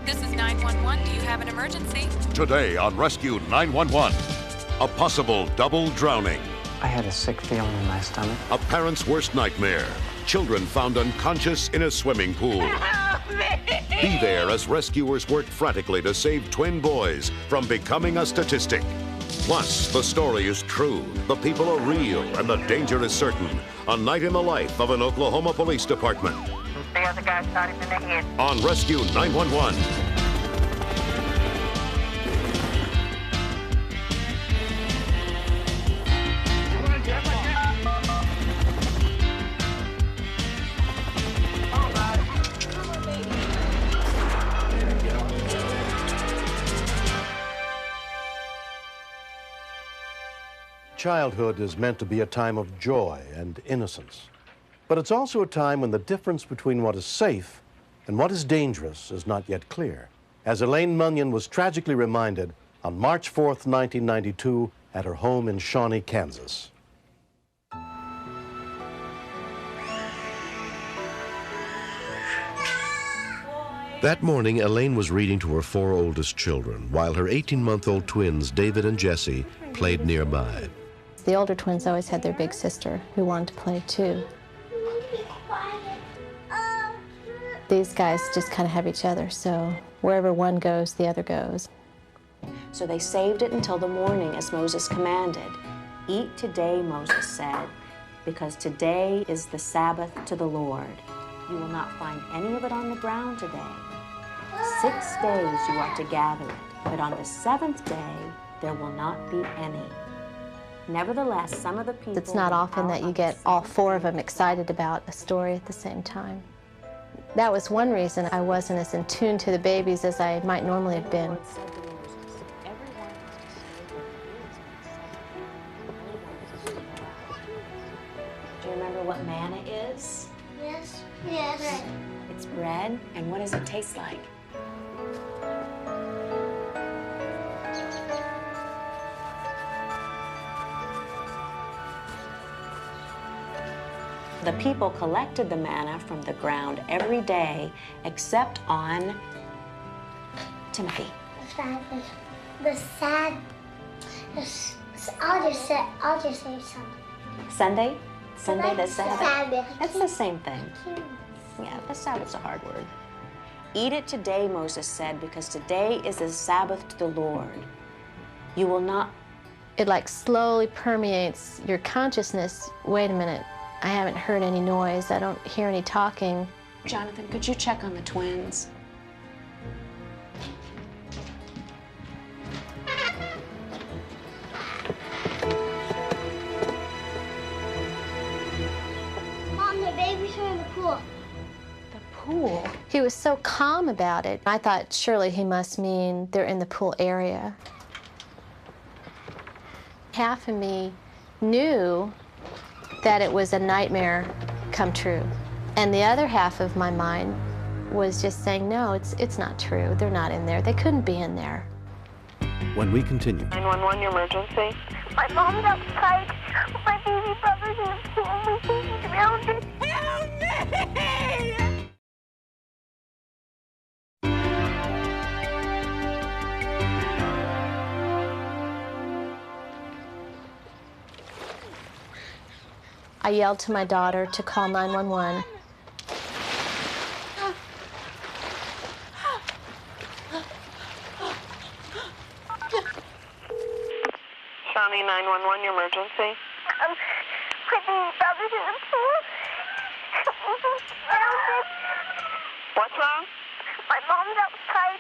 This is 911. Do you have an emergency? Today on Rescue 911, a possible double drowning. I had a sick feeling in my stomach. A parent's worst nightmare. Children found unconscious in a swimming pool. Help me! Be there as rescuers work frantically to save twin boys from becoming a statistic. Plus, the story is true, the people are real, and the danger is certain. A night in the life of an Oklahoma police department. The other guy shot him in the head. On Rescue 911. Childhood is meant to be a time of joy and innocence. But it's also a time when the difference between what is safe and what is dangerous is not yet clear, as Elaine Munyon was tragically reminded on March 4th, 1992, at her home in Shawnee, Kansas. That morning, Elaine was reading to her 4 oldest children, while her 18-month-old twins, David and Jesse, played nearby. The older twins always had their big sister who wanted to play too. These guys just kind of have each other, so wherever one goes, the other goes. So they saved it until the morning as Moses commanded. Eat today, Moses said, because today is the Sabbath to the Lord. You will not find any of it on the ground today. 6 days you are to gather it, but on the 7th day there will not be any. Nevertheless, some of the people... It's not often that you get all 4 of them excited about a story at the same time. That was one reason I wasn't as in tune to the babies as I might normally have been. Do you remember what manna is? Yes. Yes. It's bread, and what does it taste like? The people collected the manna from the ground every day, except on Timothy. I'll just say something. Sunday? Sunday the Sabbath. Sabbath? That's the same thing. Yeah, the Sabbath's a hard word. Eat it today, Moses said, because today is the Sabbath to the Lord. You will not... It like slowly permeates your consciousness. Wait a minute. I haven't heard any noise. I don't hear any talking. Jonathan, could you check on the twins? Mom, the babies are in the pool. The pool? He was so calm about it. I thought surely he must mean they're in the pool area. Half of me knew that it was a nightmare come true. And the other half of my mind was just saying, no, it's not true. They're not in there. They couldn't be in there. When we continue. 911 emergency. My mom's outside. My baby brother's in the pool. We think he's drowned. Help me! I yelled to my daughter to call 911. Shawnee 911 emergency. My baby brother's in the pool. He's drowned. What's wrong? My mom's outside.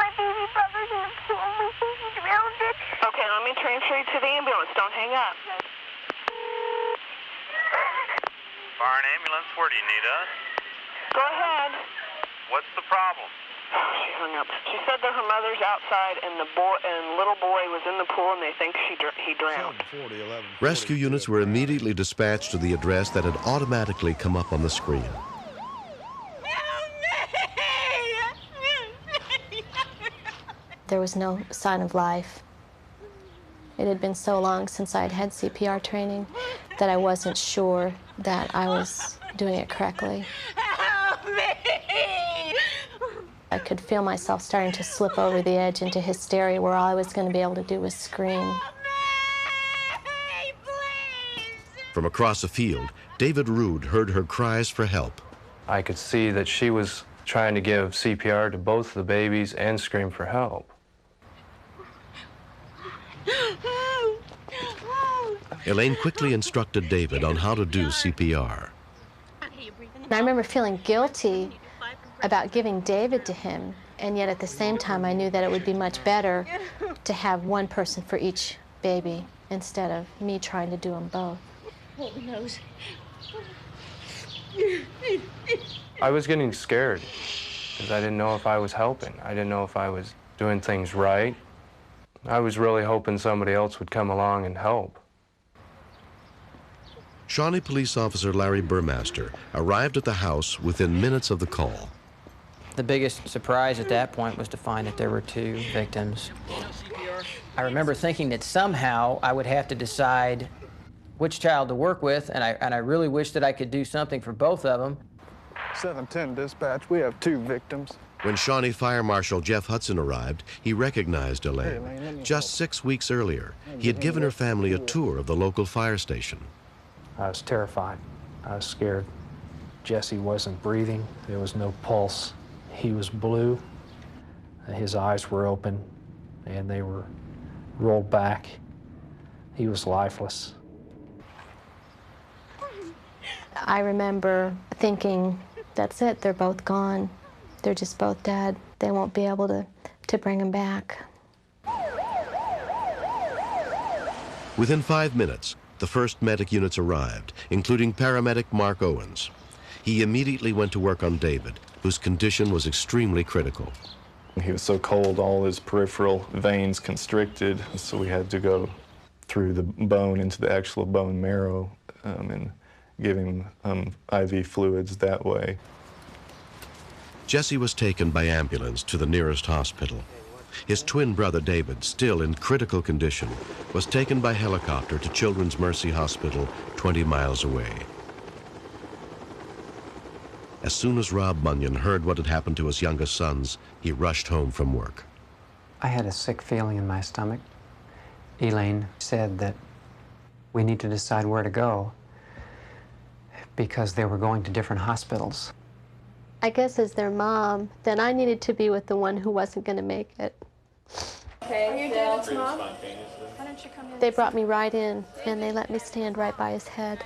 My baby brother's in the pool. We think he's drowned. Okay, let me transfer you to the ambulance. Don't hang up. Fire and ambulance, where do you need us? Go ahead. What's the problem? She hung up. She said that her mother's outside and the little boy was in the pool and they think he drowned. Rescue units were immediately dispatched to the address that had automatically come up on the screen. There was no sign of life. It had been so long since I'd had CPR training that I wasn't sure that I was doing it correctly. Help me! I could feel myself starting to slip over the edge into hysteria where all I was going to be able to do was scream. From across a field, David Rood heard her cries for help. I could see that she was trying to give CPR to both the babies and scream for help. Elaine quickly instructed David on how to do CPR. And I remember feeling guilty about giving David to him, and yet at the same time I knew that it would be much better to have one person for each baby instead of me trying to do them both. I was getting scared because I didn't know if I was helping. I didn't know if I was doing things right. I was really hoping somebody else would come along and help. Shawnee Police Officer Larry Burmaster arrived at the house within minutes of the call. The biggest surprise at that point was to find that there were 2 victims. I remember thinking that somehow I would have to decide which child to work with, and I really wished that I could do something for both of them. 710 dispatch, we have 2 victims. When Shawnee Fire Marshal Jeff Hudson arrived, he recognized Elaine. Just 6 weeks earlier, he had given her family a tour of the local fire station. I was terrified. I was scared. Jesse wasn't breathing. There was no pulse. He was blue. His eyes were open, and they were rolled back. He was lifeless. I remember thinking, that's it, they're both gone. They're just both dead. They won't be able to bring them back. Within 5 minutes, the first medic units arrived, including paramedic Mark Owens. He immediately went to work on David, whose condition was extremely critical. He was so cold, all his peripheral veins constricted, so we had to go through the bone into the actual bone marrow and give him IV fluids that way. Jesse was taken by ambulance to the nearest hospital. His twin brother David, still in critical condition, was taken by helicopter to Children's Mercy Hospital 20 miles away. As soon as Rob Munyon heard what had happened to his youngest sons, he rushed home from work. I had a sick feeling in my stomach. Elaine said that we need to decide where to go because they were going to different hospitals. I guess as their mom, then I needed to be with the one who wasn't going to make it. Okay, are you David's mom? Why don't you come in? They brought me right in, and they let me stand right by his head.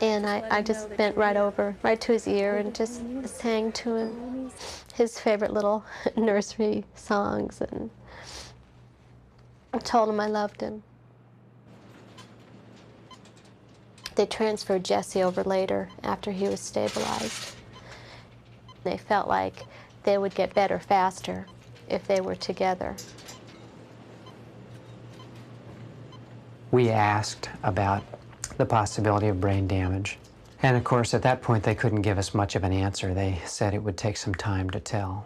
And I just bent right over, right to his ear, and just sang to him his favorite little nursery songs, and I told him I loved him. They transferred Jesse over later, after he was stabilized. They felt like they would get better faster if they were together. We asked about the possibility of brain damage. And of course, at that point, they couldn't give us much of an answer. They said it would take some time to tell.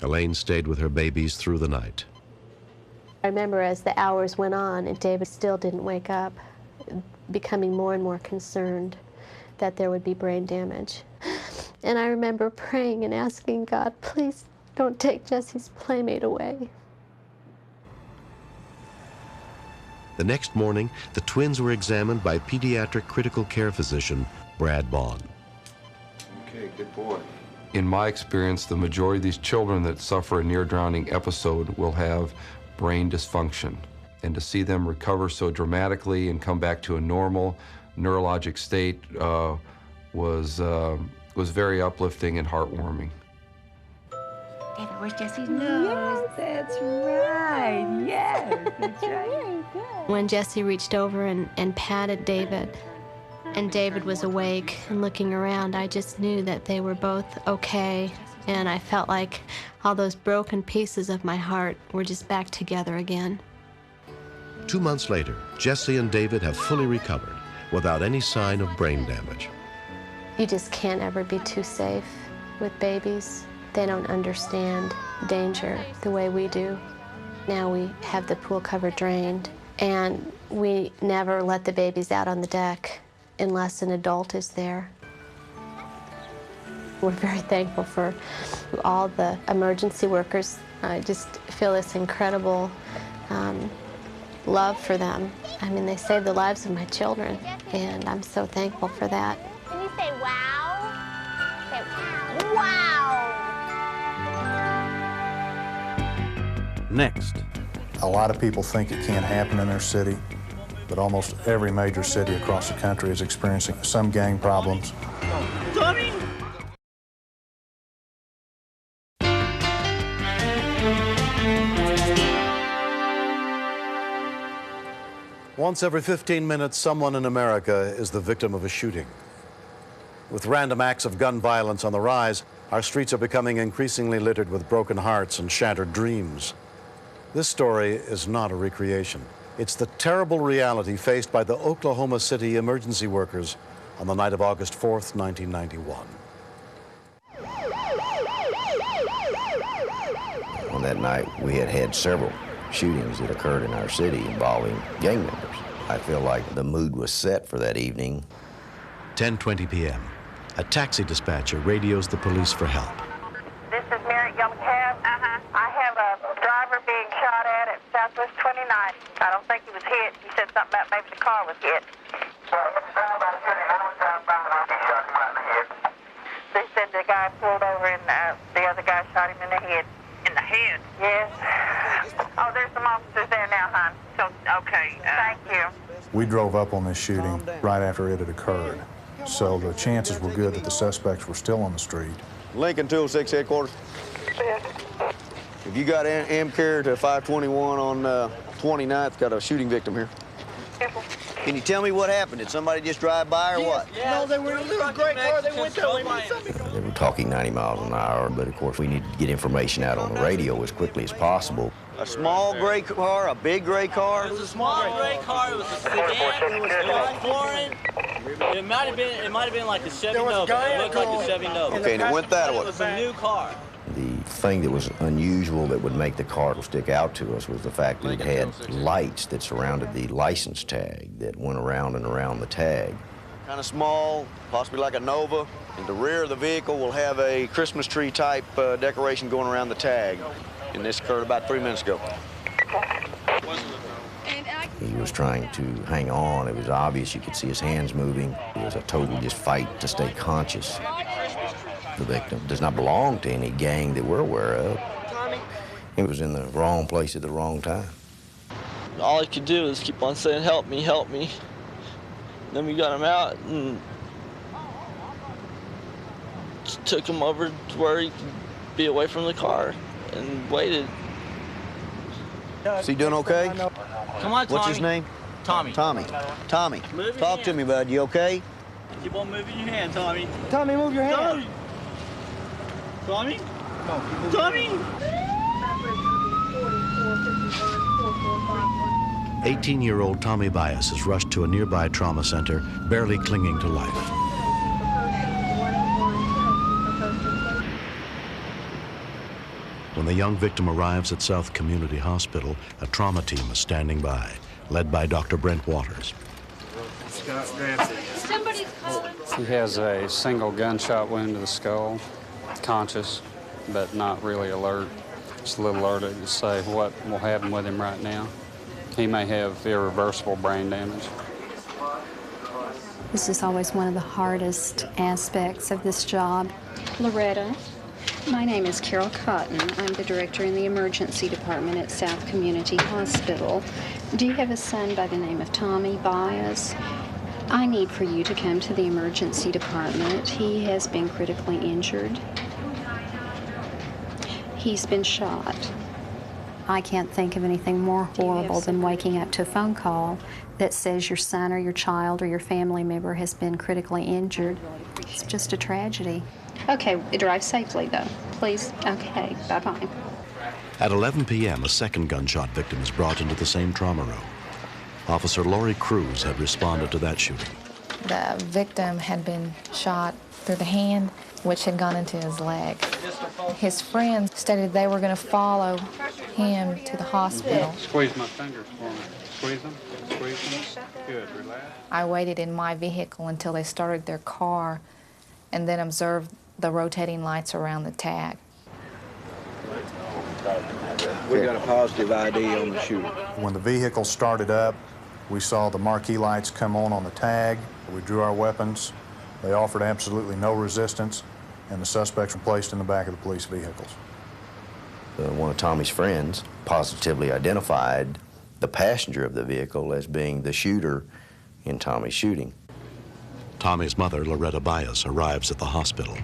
Elaine stayed with her babies through the night. I remember as the hours went on and David still didn't wake up, becoming more and more concerned that there would be brain damage. And I remember praying and asking God, please don't take Jesse's playmate away. The next morning, the twins were examined by pediatric critical care physician Brad Bond. Okay, good boy. In my experience, the majority of these children that suffer a near-drowning episode will have brain dysfunction. And to see them recover so dramatically and come back to a normal neurologic state was very uplifting and heartwarming. David, where's Jesse's nose? Yes, that's right. Yes, that's right. Very good. When Jesse reached over and patted David, and David was awake and looking around, I just knew that they were both okay, and I felt like all those broken pieces of my heart were just back together again. 2 months later, Jesse and David have fully recovered without any sign of brain damage. You just can't ever be too safe with babies. They don't understand danger the way we do. Now we have the pool cover drained, and we never let the babies out on the deck unless an adult is there. We're very thankful for all the emergency workers. I just feel this incredible love for them. I mean, they saved the lives of my children, and I'm so thankful for that. Can you say wow? Say wow. Next. A lot of people think it can't happen in their city, but almost every major city across the country is experiencing some gang problems. Tommy! Once every 15 minutes, someone in America is the victim of a shooting. With random acts of gun violence on the rise, our streets are becoming increasingly littered with broken hearts and shattered dreams. This story is not a recreation. It's the terrible reality faced by the Oklahoma City emergency workers on the night of August 4th, 1991. On that night, we had several shootings that occurred in our city involving gang members. I feel like the mood was set for that evening. 10:20 p.m. A taxi dispatcher radios the police for help. This is Mary Young Cab. I have a driver being shot at Southwest 29th. I don't think he was hit. He said something about maybe the car was hit. They said the guy pulled over and the other guy shot him in the head. In the head? Yes. Oh, there's some officers there now, hon. So, okay. Thank you. We drove up on this shooting right after it had occurred, so the chances were good that the suspects were still on the street. Lincoln 206 headquarters. If you got M-Care to 521 on 29th, got a shooting victim here. Can you tell me what happened? Did somebody just drive by or what? No, they were in a little gray car. They went that way. They were talking 90 miles an hour, but of course we needed to get information out on the radio as quickly as possible. A small gray car, a big gray car? It was a small gray car. It was a sedan. It was foreign. It might have been like a Chevy Nova. It looked like a Chevy Nova. Okay, and it went that way. It was a new car. The thing that was unusual that would make the car stick out to us was the fact that it had lights that surrounded the license tag that went around and around the tag. Kind of small, possibly like a Nova. And the rear of the vehicle will have a Christmas tree type decoration going around the tag. And this occurred about 3 minutes ago. He was trying to hang on. It was obvious. You could see his hands moving. It was a total just fight to stay conscious. The victim does not belong to any gang that we're aware of. He was in the wrong place at the wrong time. All I could do is keep on saying, help me, help me. Then we got him out and took him over to where he could be away from the car and waited. Is he doing okay? Come on, Tommy. What's his name? Tommy. Tommy. Tommy, talk to me, bud. You okay? Keep on moving your hand, Tommy. Tommy, move your hand. Tommy? Tommy? 18-year-old Tommy Bias is rushed to a nearby trauma center, barely clinging to life. When the young victim arrives at South Community Hospital, a trauma team is standing by, led by Dr. Brent Waters. Somebody's calling. He has a single gunshot wound to the skull, conscious, but not really alert. Just a little early to say what will happen with him right now. He may have irreversible brain damage. This is always one of the hardest aspects of this job. Loretta, my name is Carol Cotton. I'm the director in the emergency department at South Community Hospital. Do you have a son by the name of Tommy Bias? I need for you to come to the emergency department. He has been critically injured. He's been shot. I can't think of anything more horrible than waking up to a phone call that says your son or your child or your family member has been critically injured. It's just a tragedy. Okay, drive safely though, please. Okay, bye-bye. At 11 p.m., a second gunshot victim is brought into the same trauma room. Officer Lori Cruz had responded to that shooting. The victim had been shot through the hand, which had gone into his leg. His friends stated they were going to follow him to the hospital. Squeeze my fingers for me. Squeeze them. Squeeze them. Good. Relax. I waited in my vehicle until they started their car and then observed the rotating lights around the tag. We got a positive ID on the shooter. When the vehicle started up, we saw the marquee lights come on the tag. We drew our weapons. They offered absolutely no resistance, and the suspects were placed in the back of the police vehicles. One of Tommy's friends positively identified the passenger of the vehicle as being the shooter in Tommy's shooting. Tommy's mother, Loretta Bias, arrives at the hospital.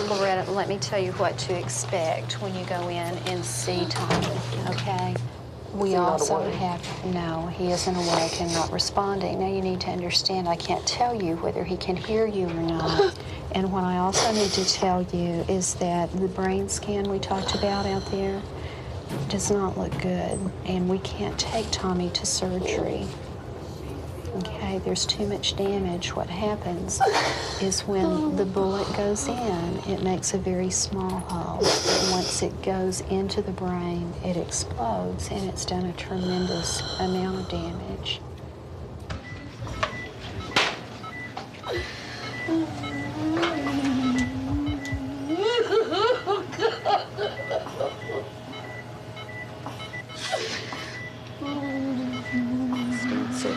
Loretta, let me tell you what to expect when you go in and see Tommy, okay? We also have, no, he isn't awake and not responding. Now you need to understand, I can't tell you whether he can hear you or not. And what I also need to tell you is that the brain scan we talked about out there does not look good, and we can't take Tommy to surgery. Okay, there's too much damage. What happens is when the bullet goes in, it makes a very small hole. But once it goes into the brain, it explodes, and it's done a tremendous amount of damage.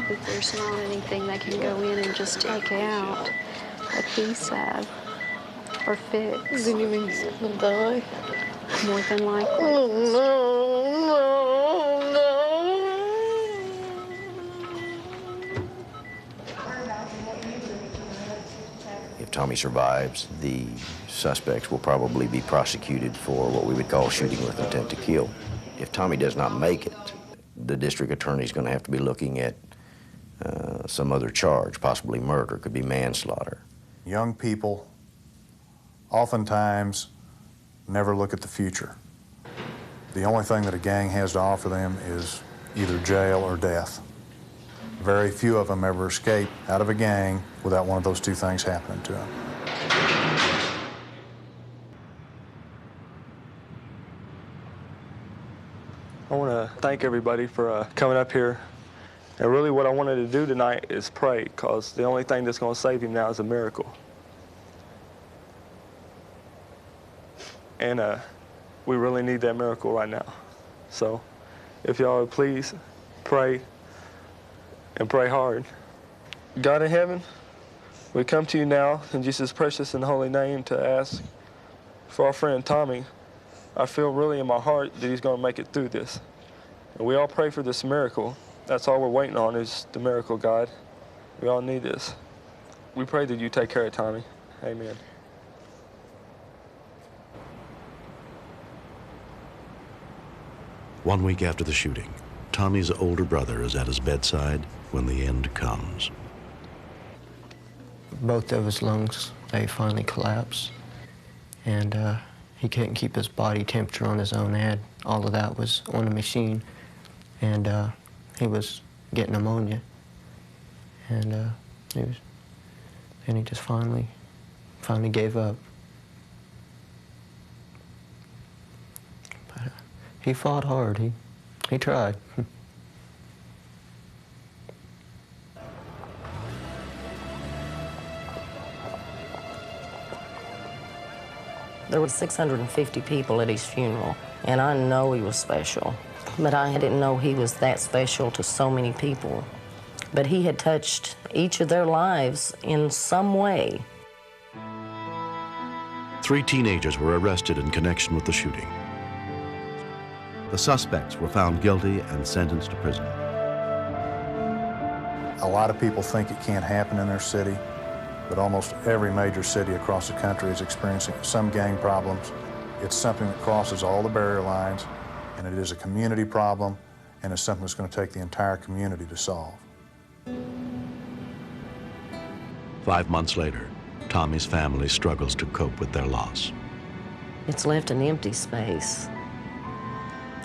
But there's not anything they can go in and just take out a piece of or fix. Then you mean he's gonna die? More than likely. Oh, no. If Tommy survives, the suspects will probably be prosecuted for what we would call shooting with intent to kill. If Tommy does not make it, the district attorney is going to have to be looking at some other charge, possibly murder, could be manslaughter. Young people oftentimes never look at the future. The only thing that a gang has to offer them is either jail or death. Very few of them ever escape out of a gang without one of those two things happening to them. I want to thank everybody for coming up here. And really what I wanted to do tonight is pray, because the only thing that's going to save him now is a miracle. And we really need that miracle right now. So if y'all would please pray and pray hard. God in heaven, we come to you now in Jesus' precious and holy name to ask for our friend Tommy. I feel really in my heart that he's going to make it through this. And we all pray for this miracle. That's all we're waiting on is the miracle, God. We all need this. We pray that you take care of Tommy. Amen. One week after the shooting, Tommy's older brother is at his bedside when the end comes. Both of his lungs, they finally collapsed. And he couldn't keep his body temperature on his own head. All of that was on the machine. And he was getting pneumonia. And he just finally gave up. But he fought hard. He tried. There were 650 people at his funeral, and I know he was special. But I didn't know he was that special to so many people. But he had touched each of their lives in some way. 3 teenagers were arrested in connection with the shooting. The suspects were found guilty and sentenced to prison. A lot of people think it can't happen in their city, but almost every major city across the country is experiencing some gang problems. It's something that crosses all the barrier lines, and it is a community problem, and it's something that's going to take the entire community to solve. 5 months later, Tommy's family struggles to cope with their loss. It's left an empty space.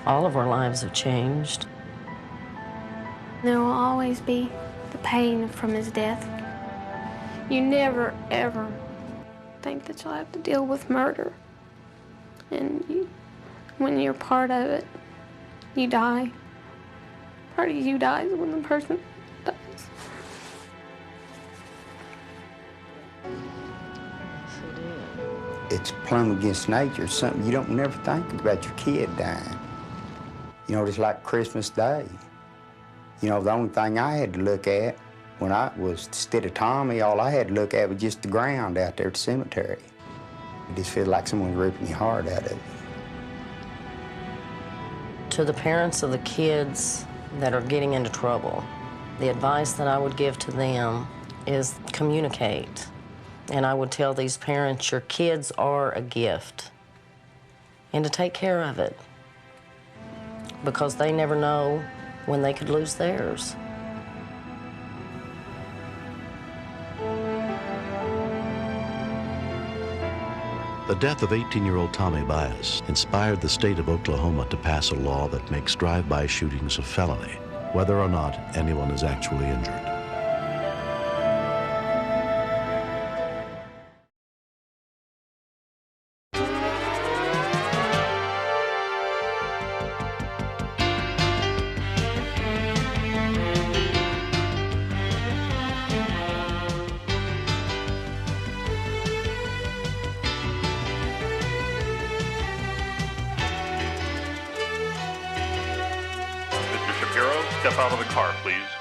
All of our lives have changed. There will always be the pain from his death. You never, ever think that you'll have to deal with murder. And when you're part of it, you die. Part of you dies when the person dies. It's plumb against nature. It's something you don't never think about your kid dying. You know, it's like Christmas Day. You know, the only thing I had to look at when I was, instead of Tommy, all I had to look at was just the ground out there at the cemetery. It just feels like someone's ripping your heart out of it. To the parents of the kids that are getting into trouble, the advice that I would give to them is communicate. And I would tell these parents, your kids are a gift, and to take care of it, because they never know when they could lose theirs. The death of 18-year-old Tommy Bias inspired the state of Oklahoma to pass a law that makes drive-by shootings a felony, whether or not anyone is actually injured. Step out of the car, please.